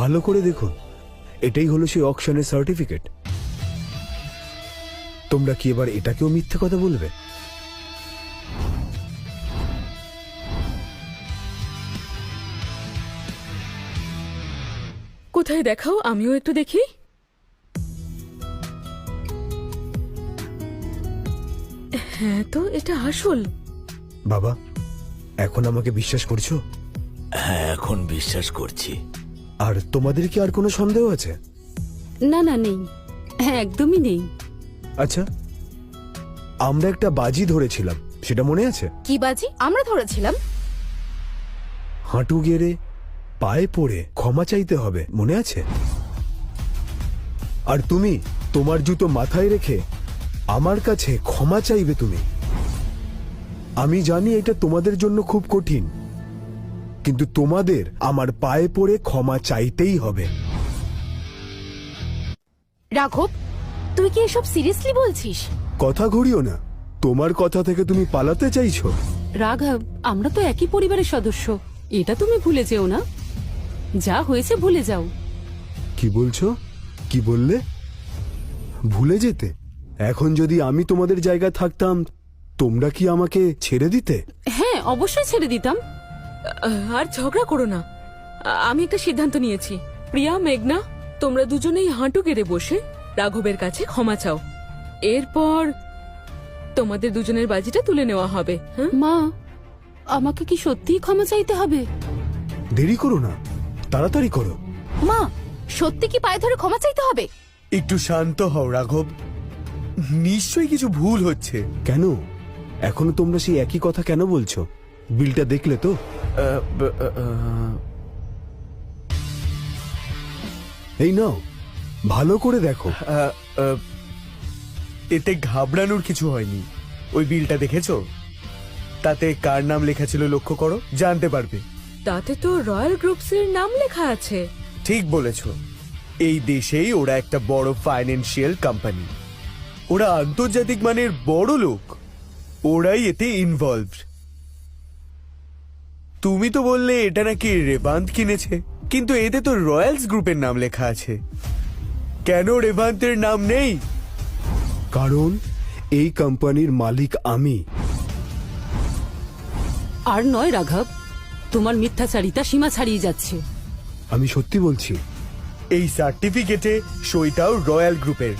ভালো করে দেখুন, এটাই হলো সেই অকশনের সার্টিফিকেট। তোমরা কি এবার এটাকেও মিথ্যে কথা বলবে? কোথায় দেখাও, আমিও একটু দেখি। হ্যাঁ তো, এটা আসল। বাবা, এখন আমাকে বিশ্বাস করছো? হ্যাঁ, এখন বিশ্বাস করছি। আর তোমাদের কি আর কোনো সন্দেহ আছে? না না, নেই, হ্যাঁ একদমই নেই। আচ্ছা, আমরা একটা বাজি ধরেছিলাম, সেটা মনে আছে? কি বাজি আমরা ধরেছিলাম? হাঁটু গেড়ে পায়ে পড়ে ক্ষমা চাইতে হবে, মনে আছে? আর তুমি তোমার জুতো মাথায় রেখে আমার কাছে ক্ষমা চাইবে তুমি। আমি জানি এটা তোমাদের জন্য খুব কঠিন, কিন্তু তোমাদের আমার পায়ে পড়ে ক্ষমা চাইতেই হবে। রাঘব, তুই কি এসব সিরিয়াসলি বলছিস? কথা ঘুরিও না, তোমার কথা থেকে তুমি পালাতে চাইছো। রাঘব, আমরা তো একই পরিবারের সদস্য, এটা তুমি ভুলে যেও না। যা হয়েছে ভুলে যাও। কি বলছো? কি বললে? ভুলে যেতে? এখন যদি আমি তোমাদের জায়গায় থাকতাম, তোমরা কি আমাকে ছেড়ে দিতে? হ্যাঁ, অবশ্যই ছেড়ে দিতাম। আর ঝগড়া করো না। আমি একটা সিদ্ধান্ত নিয়েছি। প্রিয়া, মেঘনা, তোমরা দুজনেই হাঁটু গেড়ে বসে রাঘবের কাছে ক্ষমা চাও। এরপর তোমাদের দুজনের বাজিটা তুলে নেওয়া হবে। হ্যাঁ? মা, আমাকে কি সত্যিই ক্ষমা চাইতে হবে? দেরি করো না, তাড়াতাড়ি করো। মা, সত্যি কি পায়ে ধরে ক্ষমা চাইতে হবে? একটু শান্ত হও রাঘব, নিশ্চয়ই কিছু ভুল হচ্ছে। কেন এখনো তোমরা সেই একই কথা কেন বলছো? বিলটা দেখলে তো? এই নাও, ভালো করে দেখো। এতে ঘাবড়ানোর কিছু হয়নি। ওই বিলটা দেখেছো? তাতে কার নাম লেখা ছিল লক্ষ্য করো, জানতে পারবে। তাতে তো রয়্যাল গ্রুপসের নাম লেখা আছে। ঠিক বলেছো, এই দেশেই ওরা একটা বড় ফাইন্যান্সিয়াল কোম্পানি। ওরা আন্তর্জাতিক মানের বড় লোক, ওরাই এতে ইনভলভড। তুমি তো বললে এটা নাকি রেবান্ত কিনেছে, কিন্তু এতে তো রয়্যালস গ্রুপের নাম লেখা আছে। কেন রেবান্তের নাম নেই? কারণ এই কোম্পানির মালিক আমি। আর নয় রাঘব, তোমার মিথ্যাচারিতা সীমা ছাড়িয়ে যাচ্ছে। আমি সত্যি বলছি। এই সার্টিফিকেটে সইটাও রয়্যাল গ্রুপের,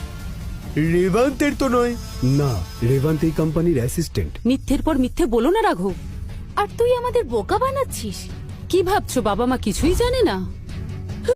রেবান্তের তো নয়। না, রেভান্ত এই কোম্পানির অ্যাসিস্ট্যান্ট। মিথ্যের পর মিথ্যে বলো না রাঘব। আর তুই আমাদের বোকা বানাচ্ছিস। কি ভাবছো বাবা মা কিছুই জানে না?